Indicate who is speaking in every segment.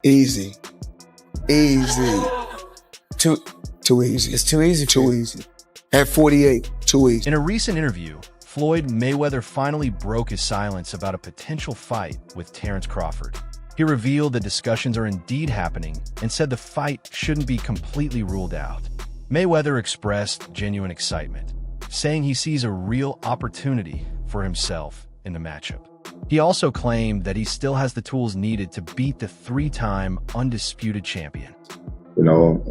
Speaker 1: Easy. Easy. Too easy. It's too easy. Too easy. At 48, too easy.
Speaker 2: In a recent interview, Floyd Mayweather finally broke his silence about a potential fight with Terence Crawford. He revealed that discussions are indeed happening and said the fight shouldn't be completely ruled out. Mayweather expressed genuine excitement, saying he sees a real opportunity for himself in the matchup. He also claimed that he still has the tools needed to beat the three-time undisputed champion.
Speaker 3: You know,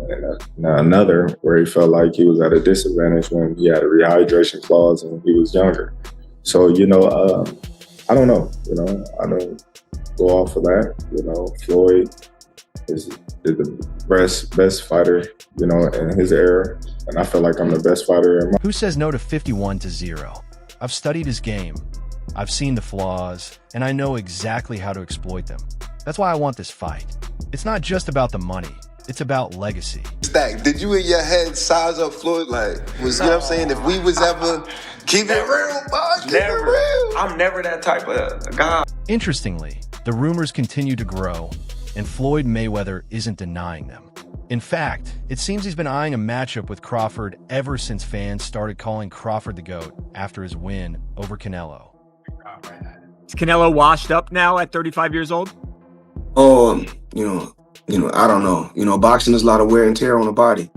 Speaker 3: and another where he felt like he was at a disadvantage when he had a rehydration clause and he was younger. So, I don't know. I don't go off of that. Floyd is the best fighter, in his era. And I feel like I'm the best fighter in my...
Speaker 2: Who says no to 51-0? I've studied his game. I've seen the flaws, and I know exactly how to exploit them. That's why I want this fight. It's not just about the money. It's about legacy.
Speaker 4: Stack, did you in your head size up Floyd? Like, you know what I'm saying? If we was ever, keep it real, boss, keep it real.
Speaker 5: I'm never that type of guy.
Speaker 2: Interestingly, the rumors continue to grow, and Floyd Mayweather isn't denying them. In fact, it seems he's been eyeing a matchup with Crawford ever since fans started calling Crawford the GOAT after his win over Canelo.
Speaker 6: Is Canelo washed up now at 35 years old?
Speaker 1: I don't know. Boxing is a lot of wear and tear on the body.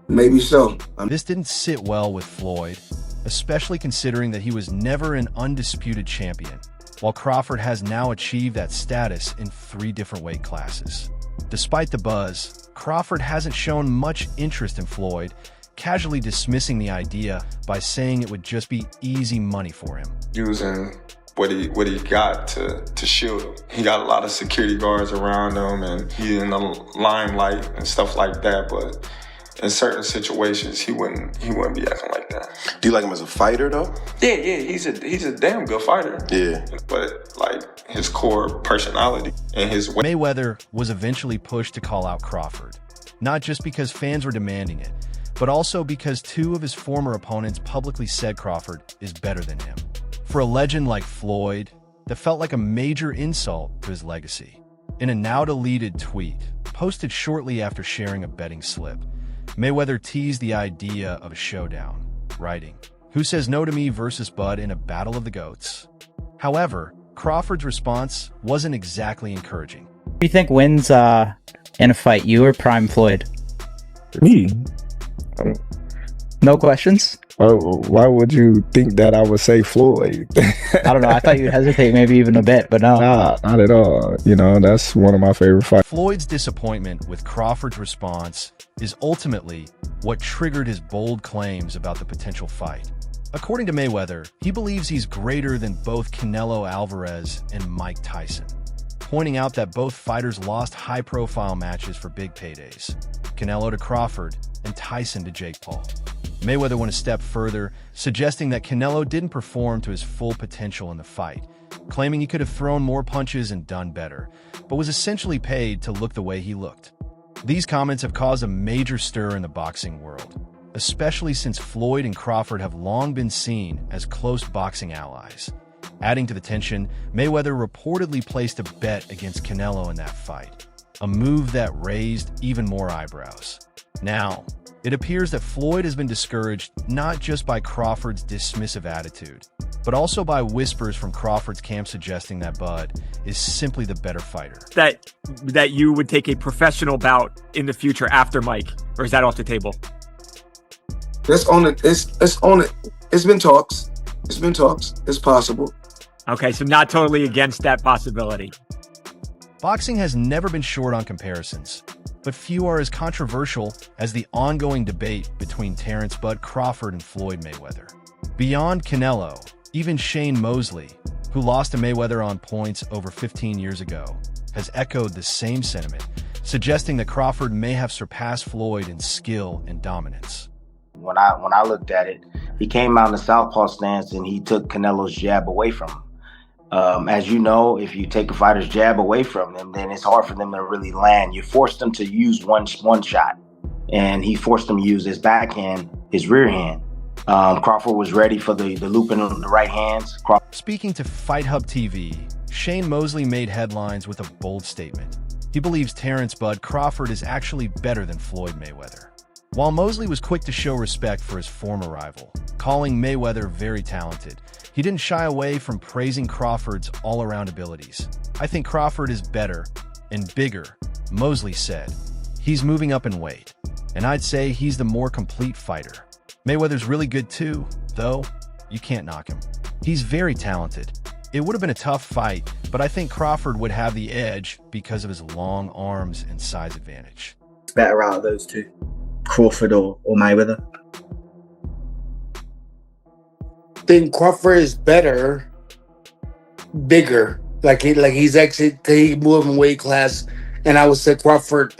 Speaker 1: Maybe so.
Speaker 2: This didn't sit well with Floyd, especially considering that he was never an undisputed champion, while Crawford has now achieved that status in 3 different weight classes. Despite the buzz, Crawford hasn't shown much interest in Floyd, casually dismissing the idea by saying it would just be easy money for him.
Speaker 5: Using what he got to shield him. He got a lot of security guards around him, and he in the limelight and stuff like that. But in certain situations, he wouldn't be acting like that.
Speaker 4: Do you like him as a fighter, though?
Speaker 5: Yeah, he's a damn good fighter.
Speaker 4: Yeah.
Speaker 5: But like his core personality and his way.
Speaker 2: Mayweather was eventually pushed to call out Crawford, not just because fans were demanding it, but also because 2 of his former opponents publicly said Crawford is better than him. For a legend like Floyd, that felt like a major insult to his legacy. In a now-deleted tweet, posted shortly after sharing a betting slip, Mayweather teased the idea of a showdown, writing, "Who says no to me versus Bud in a battle of the GOATs?" However, Crawford's response wasn't exactly encouraging.
Speaker 7: Who do you think wins in a fight, you or Prime Floyd?
Speaker 3: Me?
Speaker 7: No questions?
Speaker 3: Why would you think that I would say Floyd?
Speaker 7: I don't know. I thought you'd hesitate maybe even a bit, but no.
Speaker 3: Nah, not at all. That's one of my favorite fights.
Speaker 2: Floyd's disappointment with Crawford's response is ultimately what triggered his bold claims about the potential fight. According to Mayweather, he believes he's greater than both Canelo Alvarez and Mike Tyson, pointing out that both fighters lost high-profile matches for big paydays. Canelo to Crawford and Tyson to Jake Paul. Mayweather went a step further, suggesting that Canelo didn't perform to his full potential in the fight, claiming he could have thrown more punches and done better, but was essentially paid to look the way he looked. These comments have caused a major stir in the boxing world, especially since Floyd and Crawford have long been seen as close boxing allies. Adding to the tension, Mayweather reportedly placed a bet against Canelo in that fight, a move that raised even more eyebrows. Now, it appears that Floyd has been discouraged not just by Crawford's dismissive attitude, but also by whispers from Crawford's camp suggesting that Bud is simply the better fighter.
Speaker 6: That you would take a professional bout in the future after Mike, or is that off the table?
Speaker 1: It's on it. It's on it. It's been talks. It's possible.
Speaker 6: Okay, so not totally against that possibility.
Speaker 2: Boxing has never been short on comparisons, but few are as controversial as the ongoing debate between Terence "Bud" Crawford and Floyd Mayweather. Beyond Canelo, even Shane Mosley, who lost to Mayweather on points over 15 years ago, has echoed the same sentiment, suggesting that Crawford may have surpassed Floyd in skill and dominance.
Speaker 8: When I looked at it, he came out in the southpaw stance and he took Canelo's jab away from him. As you know, if you take a fighter's jab away from them, then it's hard for them to really land. You force them to use one shot, and he forced them to use his backhand, his rear hand. Crawford was ready for the loop in the right hands.
Speaker 2: Speaking to Fight Hub TV, Shane Mosley made headlines with a bold statement. He believes Terence "Bud" Crawford is actually better than Floyd Mayweather. While Mosley was quick to show respect for his former rival, calling Mayweather very talented, he didn't shy away from praising Crawford's all-around abilities. "I think Crawford is better and bigger," Mosley said. "He's moving up in weight, and I'd say he's the more complete fighter. Mayweather's really good too, though. You can't knock him. He's very talented. It would have been a tough fight, but I think Crawford would have the edge because of his long arms and size advantage."
Speaker 9: Better out of those two, Crawford or Mayweather?
Speaker 1: I think Crawford is better, bigger. He's actually he moved in weight class, and I would say Crawford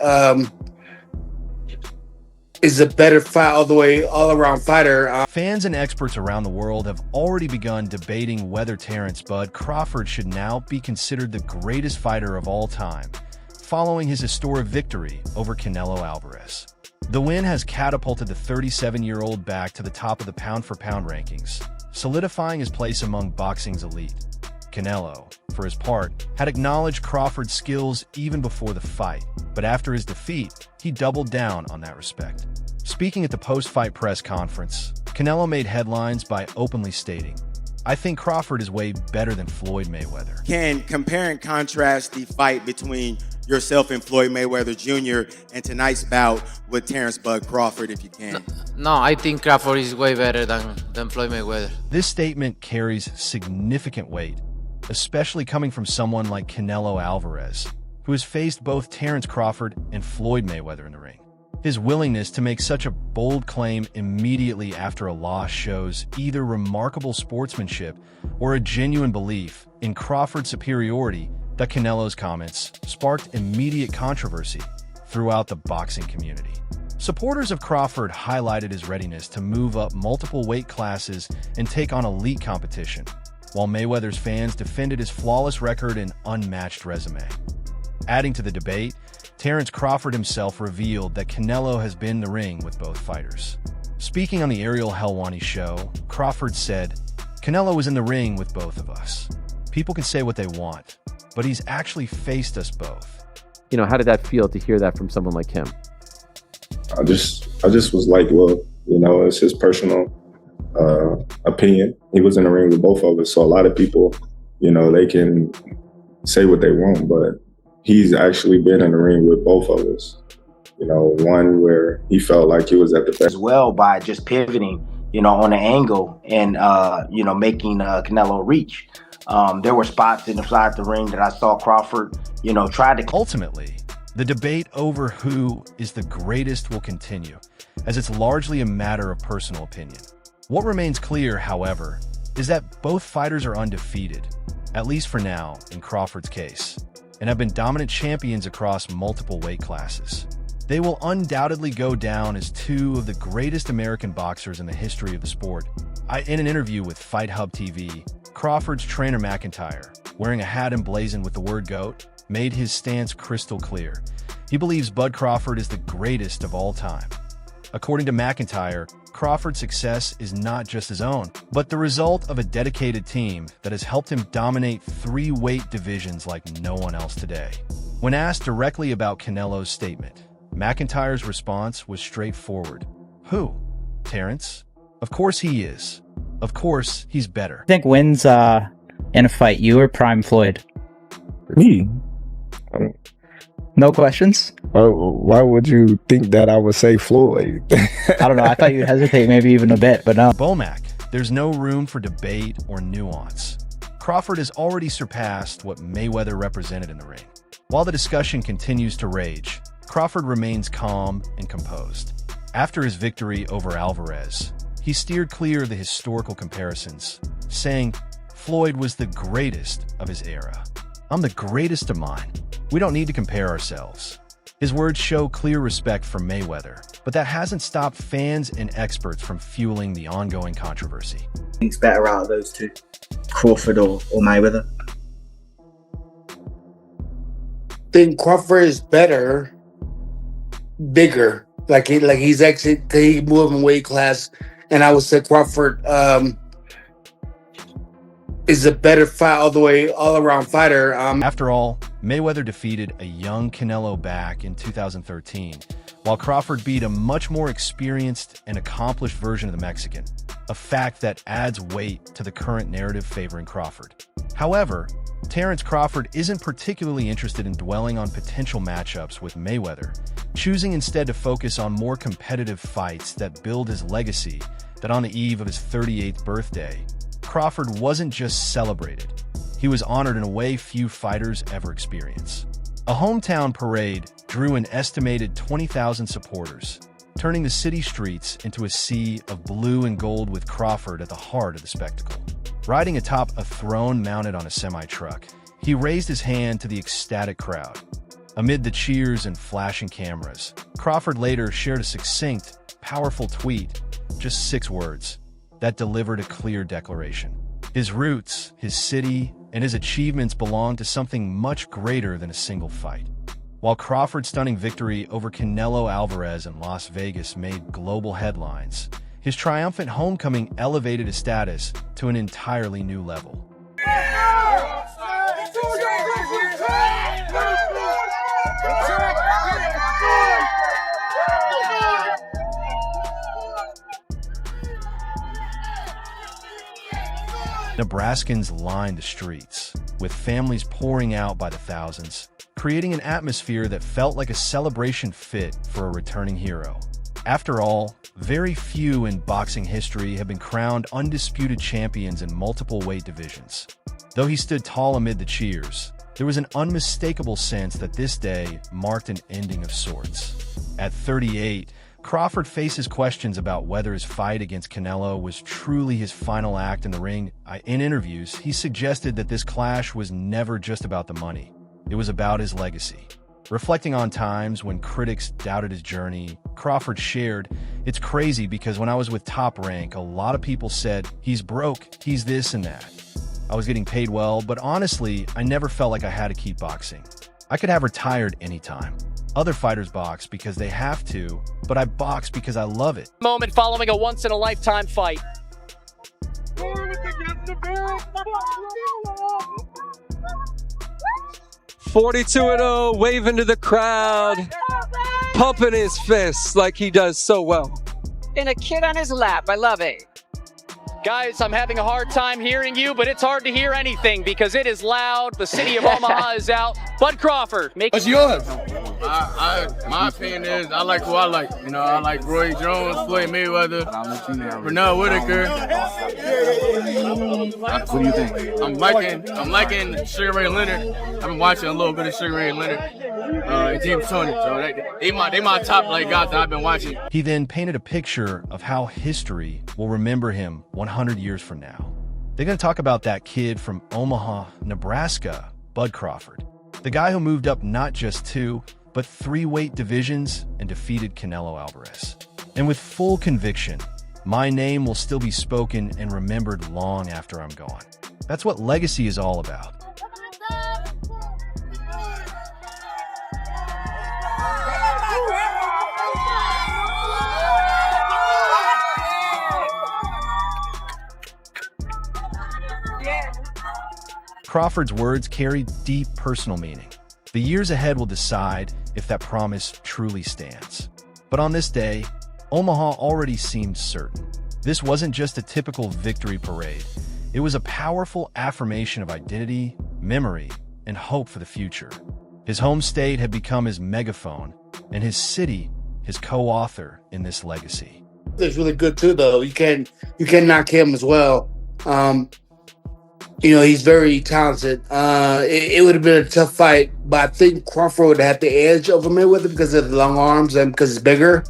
Speaker 1: is a better fight all around fighter.
Speaker 2: Fans and experts around the world have already begun debating whether Terence "Bud" Crawford should now be considered the greatest fighter of all time, following his historic victory over Canelo Alvarez. The win has catapulted the 37-year-old back to the top of the pound-for-pound rankings, solidifying his place among boxing's elite. Canelo, for his part, had acknowledged Crawford's skills even before the fight, but after his defeat, he doubled down on that respect. Speaking at the post-fight press conference, Canelo made headlines by openly stating, "I think Crawford is way better than Floyd Mayweather."
Speaker 10: Can compare and contrast the fight between yourself and Floyd Mayweather Jr. and tonight's bout with Terence "Bud" Crawford, if you can?
Speaker 11: No, I think Crawford is way better than Floyd Mayweather.
Speaker 2: This statement carries significant weight, especially coming from someone like Canelo Alvarez, who has faced both Terence Crawford and Floyd Mayweather in the ring. His willingness to make such a bold claim immediately after a loss shows either remarkable sportsmanship or a genuine belief in Crawford's superiority. That Canelo's comments sparked immediate controversy throughout the boxing community. Supporters of Crawford highlighted his readiness to move up multiple weight classes and take on elite competition, while Mayweather's fans defended his flawless record and unmatched resume. Adding to the debate, Terence Crawford himself revealed that Canelo has been in the ring with both fighters. Speaking on the Ariel Helwani show, Crawford said, "Canelo was in the ring with both of us. People can say what they want, but he's actually faced us both."
Speaker 12: You know, how did that feel to hear that from someone like him?
Speaker 3: I just was like, well, you know, it's his personal opinion. He was in the ring with both of us. So a lot of people, you know, they can say what they want, but he's actually been in the ring with both of us. You know, one where he felt like he was at the best.
Speaker 8: As well by just pivoting, you know, on the angle and, you know, making Canelo reach. There were spots in the side of the ring that I saw Crawford, you know, try to...
Speaker 2: Ultimately, the debate over who is the greatest will continue, as it's largely a matter of personal opinion. What remains clear, however, is that both fighters are undefeated, at least for now in Crawford's case, and have been dominant champions across multiple weight classes. They will undoubtedly go down as two of the greatest American boxers in the history of the sport. In an interview with Fight Hub TV, Crawford's trainer McIntyre, wearing a hat emblazoned with the word GOAT, made his stance crystal clear. He believes Bud Crawford is the greatest of all time. According to McIntyre, Crawford's success is not just his own, but the result of a dedicated team that has helped him dominate 3 weight divisions like no one else today. When asked directly about Canelo's statement, McIntyre's response was straightforward. "Who? Terence? Of course he is. Of course he's better."
Speaker 7: I think wins in a fight, you or Prime Floyd?
Speaker 13: Me?
Speaker 7: No questions?
Speaker 13: Why would you think that I would say Floyd?
Speaker 7: I don't know. I thought you'd hesitate maybe even a bit, but no.
Speaker 2: Bomac, there's no room for debate or nuance. Crawford has already surpassed what Mayweather represented in the ring. While the discussion continues to rage, Crawford remains calm and composed. After his victory over Alvarez, he steered clear of the historical comparisons, saying, "Floyd was the greatest of his era. I'm the greatest of mine. We don't need to compare ourselves." His words show clear respect for Mayweather, but that hasn't stopped fans and experts from fueling the ongoing controversy.
Speaker 9: It's better out of those two, Crawford or Mayweather?
Speaker 1: I think Crawford is better, bigger. He's actually he moved in weight class, and I would say Crawford is a better fight all around fighter.
Speaker 2: After all, Mayweather defeated a young Canelo back in 2013, while Crawford beat a much more experienced and accomplished version of the Mexican, a fact that adds weight to the current narrative favoring Crawford. However, Terence Crawford isn't particularly interested in dwelling on potential matchups with Mayweather, choosing instead to focus on more competitive fights that build his legacy. That on the eve of his 38th birthday, Crawford wasn't just celebrated, he was honored in a way few fighters ever experience. A hometown parade drew an estimated 20,000 supporters, turning the city streets into a sea of blue and gold with Crawford at the heart of the spectacle. Riding atop a throne mounted on a semi-truck, he raised his hand to the ecstatic crowd. Amid the cheers and flashing cameras, Crawford later shared a succinct, powerful tweet, just 6 words, that delivered a clear declaration. His roots, his city, and his achievements belong to something much greater than a single fight. While Crawford's stunning victory over Canelo Alvarez in Las Vegas made global headlines, his triumphant homecoming elevated his status to an entirely new level. Nebraskans lined the streets, with families pouring out by the thousands, creating an atmosphere that felt like a celebration fit for a returning hero. After all, very few in boxing history have been crowned undisputed champions in multiple weight divisions. Though he stood tall amid the cheers, there was an unmistakable sense that this day marked an ending of sorts. At 38, Crawford faces questions about whether his fight against Canelo was truly his final act in the ring. In interviews, he suggested that this clash was never just about the money. It was about his legacy. Reflecting on times when critics doubted his journey, Crawford shared, "It's crazy because when I was with Top Rank, a lot of people said, he's broke, he's this and that. I was getting paid well, but honestly, I never felt like I had to keep boxing. I could have retired anytime. Other fighters box because they have to, but I box because I love it."
Speaker 14: Moment following a once-in-a-lifetime fight.
Speaker 15: 42-0, waving to the crowd, pumping his fists like he does so well.
Speaker 14: And a kid on his lap. I love it. Guys, I'm having a hard time hearing you, but it's hard to hear anything because it is loud. The city of Omaha is out. Bud Crawford.
Speaker 16: What's yours? My opinion is I like who I like. You know, I like Roy Jones, Floyd Mayweather, Pernell Whitaker.
Speaker 17: What do you think?
Speaker 16: I'm liking Sugar Ray Leonard. I've been watching a little bit of Sugar Ray Leonard and James Toney. So they my top guys that I've been watching.
Speaker 2: He then painted a picture of how history will remember him 100 years from now. They're going to talk about that kid from Omaha, Nebraska, Bud Crawford. The guy who moved up not just 2, but 3 weight divisions and defeated Canelo Alvarez. And with full conviction, my name will still be spoken and remembered long after I'm gone. That's what legacy is all about. Crawford's words carry deep personal meaning. The years ahead will decide if that promise truly stands. But on this day, Omaha already seemed certain. This wasn't just a typical victory parade. It was a powerful affirmation of identity, memory, and hope for the future. His home state had become his megaphone, and his city his co-author in this legacy.
Speaker 1: It's really good too, though. You can't knock him as well. He's very talented. It would have been a tough fight, but I think Crawford would have the edge over Mayweather because of the long arms and because he's bigger.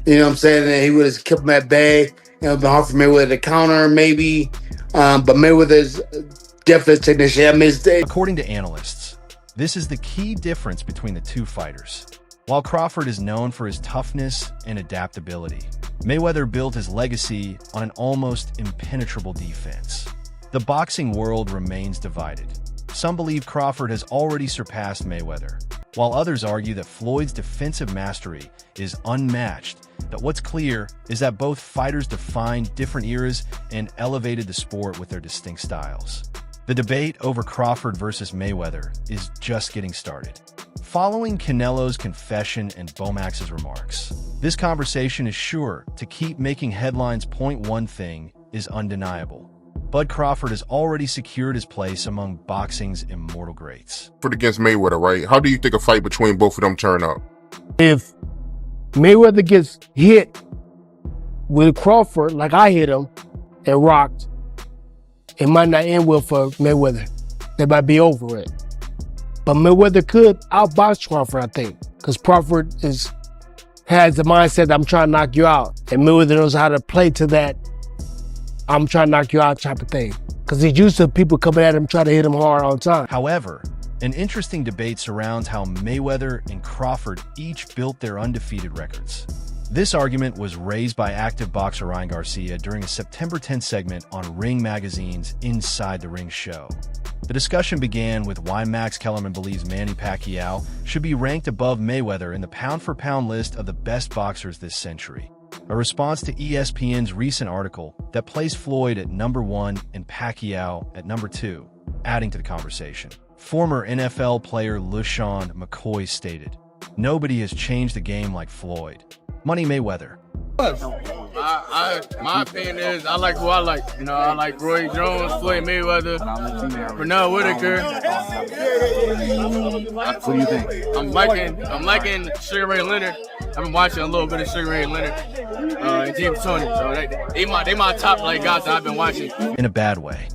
Speaker 1: You know what I'm saying? And he would have kept him at bay. It would have been hard for Mayweather to counter, maybe. But Mayweather's definitely a technician.
Speaker 2: According to analysts, this is the key difference between the two fighters. While Crawford is known for his toughness and adaptability, Mayweather built his legacy on an almost impenetrable defense. The boxing world remains divided. Some believe Crawford has already surpassed Mayweather, while others argue that Floyd's defensive mastery is unmatched. That what's clear is that both fighters defined different eras and elevated the sport with their distinct styles. The debate over Crawford versus Mayweather is just getting started. Following Canelo's confession and Bomax's remarks, this conversation is sure to keep making headlines. Point one thing is undeniable. Bud Crawford has already secured his place among boxing's immortal greats.
Speaker 17: Crawford against Mayweather, right? How do you think a fight between both of them turn out?
Speaker 18: If Mayweather gets hit with Crawford like I hit him and rocked, it might not end well for Mayweather. They might be over it. But Mayweather could outbox Crawford, I think, because Crawford has the mindset that I'm trying to knock you out. And Mayweather knows how to play to that I'm trying to knock you out type of thing. Because he's used to people coming at him trying to hit him hard all the time.
Speaker 2: However, an interesting debate surrounds how Mayweather and Crawford each built their undefeated records. This argument was raised by active boxer Ryan Garcia during a September 10th segment on Ring Magazine's Inside the Ring show. The discussion began with why Max Kellerman believes Manny Pacquiao should be ranked above Mayweather in the pound-for-pound list of the best boxers this century, a response to ESPN's recent article that placed Floyd at number 1 and Pacquiao at number 2. Adding to the conversation, former NFL player LeSean McCoy stated, "Nobody has changed the game like Floyd." Money Mayweather.
Speaker 16: My opinion is I like who I like. You know, I like Roy Jones, Floyd Mayweather, Pernell Whitaker.
Speaker 19: What do you think?
Speaker 16: I'm liking Sugar Ray Leonard. I've been watching a little bit of Sugar Ray Leonard and James Tony. So they my top like guys that I've been watching.
Speaker 2: In a bad way.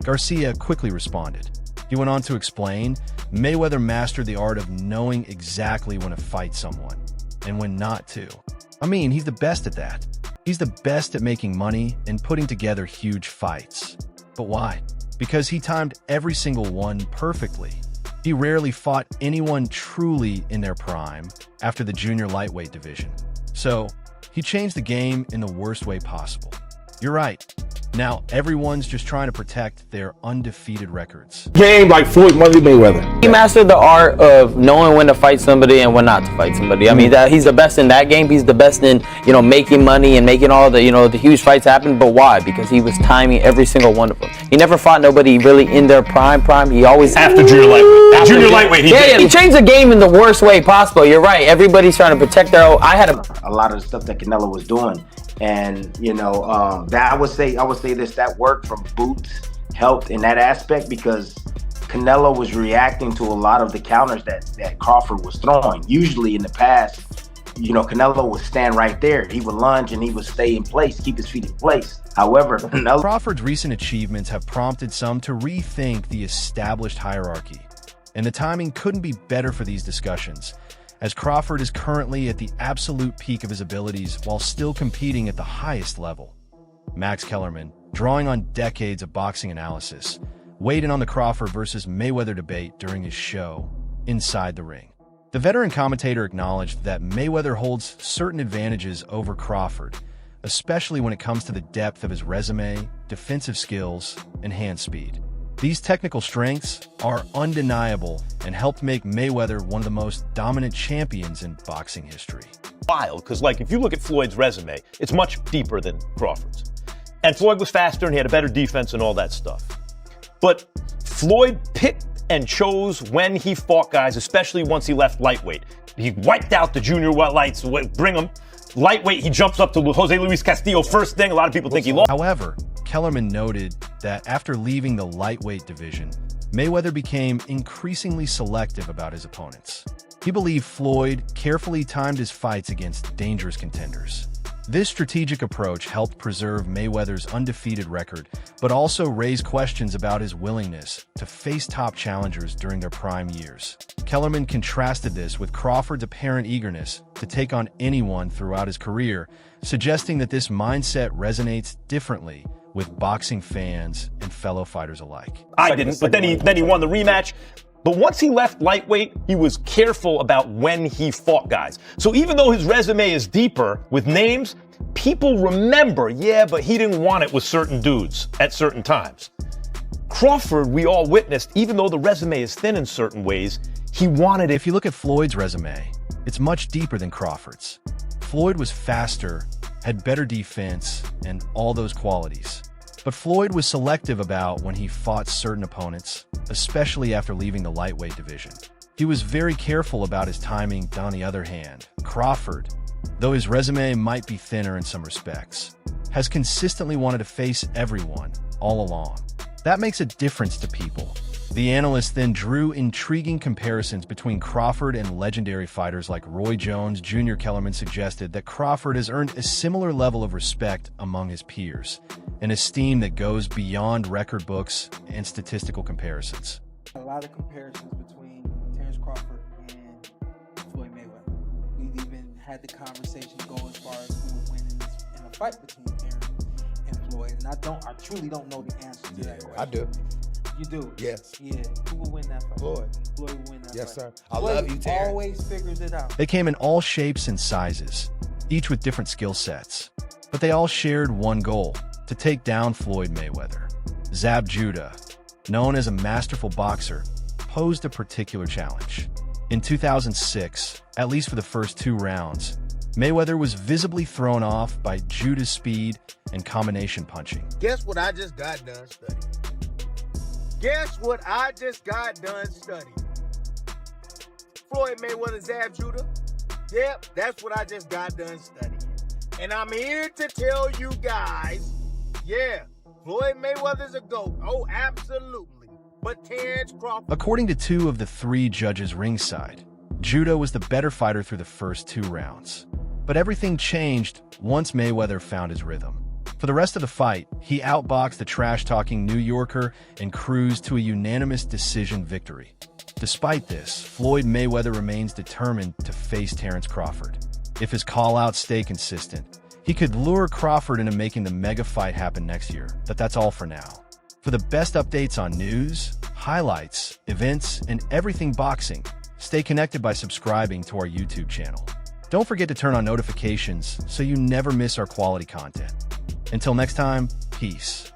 Speaker 2: Garcia quickly responded. He went on to explain, Mayweather mastered the art of knowing exactly when to fight someone and when not to. I mean, he's the best at that. He's the best at making money and putting together huge fights. But why? Because he timed every single one perfectly. He rarely fought anyone truly in their prime after the junior lightweight division. So, he changed the game in the worst way possible. You're right. Now, everyone's just trying to protect their undefeated records.
Speaker 19: Game like Floyd Mayweather.
Speaker 20: He mastered the art of knowing when to fight somebody and when not to fight somebody. I mean, he's the best in that game. He's the best in, making money and making all the, the huge fights happen. But why? Because he was timing every single one of them. He never fought nobody really in their prime. He always
Speaker 19: after junior lightweight. Junior lightweight.
Speaker 20: He changed the game in the worst way possible. You're right. Everybody's trying to protect their own. I had
Speaker 8: a lot of the stuff that Canelo was doing. And that I would say this, that work from Boots helped in that aspect because Canelo was reacting to a lot of the counters that Crawford was throwing. Usually in the past, Canelo would stand right there. He would lunge and he would stay in place, keep his feet in place. However,
Speaker 2: Crawford's recent achievements have prompted some to rethink the established hierarchy. And the timing couldn't be better for these discussions, as Crawford is currently at the absolute peak of his abilities while still competing at the highest level. Max Kellerman, drawing on decades of boxing analysis, weighed in on the Crawford versus Mayweather debate during his show, Inside the Ring. The veteran commentator acknowledged that Mayweather holds certain advantages over Crawford, especially when it comes to the depth of his resume, defensive skills, and hand speed. These technical strengths are undeniable and helped make Mayweather one of the most dominant champions in boxing history.
Speaker 21: Wild, because if you look at Floyd's resume, it's much deeper than Crawford's. And Floyd was faster and he had a better defense and all that stuff. But Floyd picked and chose when he fought guys, especially once he left lightweight. He wiped out the junior lights, bring him. Lightweight, he jumps up to Jose Luis Castillo first thing. A lot of people think he lost.
Speaker 2: However, Kellerman noted that after leaving the lightweight division, Mayweather became increasingly selective about his opponents. He believed Floyd carefully timed his fights against dangerous contenders. This strategic approach helped preserve Mayweather's undefeated record, but also raised questions about his willingness to face top challengers during their prime years. Kellerman contrasted this with Crawford's apparent eagerness to take on anyone throughout his career, suggesting that this mindset resonates differently with boxing fans and fellow fighters alike.
Speaker 21: I didn't, but then he won the rematch. But once he left lightweight, he was careful about when he fought guys. So even though his resume is deeper with names, people remember, but he didn't want it with certain dudes at certain times. Crawford, we all witnessed, even though the resume is thin in certain ways, he wanted it.
Speaker 2: If you look at Floyd's resume, it's much deeper than Crawford's. Floyd was faster, had better defense, and all those qualities. But Floyd was selective about when he fought certain opponents, especially after leaving the lightweight division. He was very careful about his timing. On the other hand, Crawford, though his resume might be thinner in some respects, has consistently wanted to face everyone all along. That makes a difference to people. The analyst then drew intriguing comparisons between Crawford and legendary fighters like Roy Jones. Jr. Kellerman suggested that Crawford has earned a similar level of respect among his peers, an esteem that goes beyond record books and statistical comparisons.
Speaker 4: A lot of comparisons between Terence Crawford and Floyd Mayweather. We've even had the conversation go as far as who would win in a fight between Terence and Floyd. And I truly don't know the answer to that question.
Speaker 22: I do.
Speaker 4: You do?
Speaker 22: Yes.
Speaker 4: Yeah. Who will win that fight?
Speaker 22: Floyd.
Speaker 4: Floyd will win that
Speaker 22: Yes,
Speaker 4: fight.
Speaker 22: sir. I
Speaker 4: Floyd
Speaker 22: love you, Terrence.
Speaker 4: Always figures it out.
Speaker 2: They came in all shapes and sizes, each with different skill sets, but they all shared one goal: to take down Floyd Mayweather. Zab Judah, known as a masterful boxer, posed a particular challenge. In 2006, at least for the first 2 rounds, Mayweather was visibly thrown off by Judah's speed and combination punching.
Speaker 22: Guess what I just got done studying? Guess what I just got done studying? Floyd Mayweather, Zab Judah. Yep, that's what I just got done studying. And I'm here to tell you guys, yeah, Floyd Mayweather's a GOAT. Oh, absolutely. But Terence Crawford...
Speaker 2: According to 2 of the 3 judges ringside, Judah was the better fighter through the first 2 rounds. But everything changed once Mayweather found his rhythm. For the rest of the fight, he outboxed the trash-talking New Yorker and cruised to a unanimous decision victory. Despite this, Floyd Mayweather remains determined to face Terence Crawford. If his call-outs stay consistent, he could lure Crawford into making the mega fight happen next year. But that's all for now. For the best updates on news, highlights, events, and everything boxing, stay connected by subscribing to our YouTube channel. Don't forget to turn on notifications so you never miss our quality content. Until next time, peace.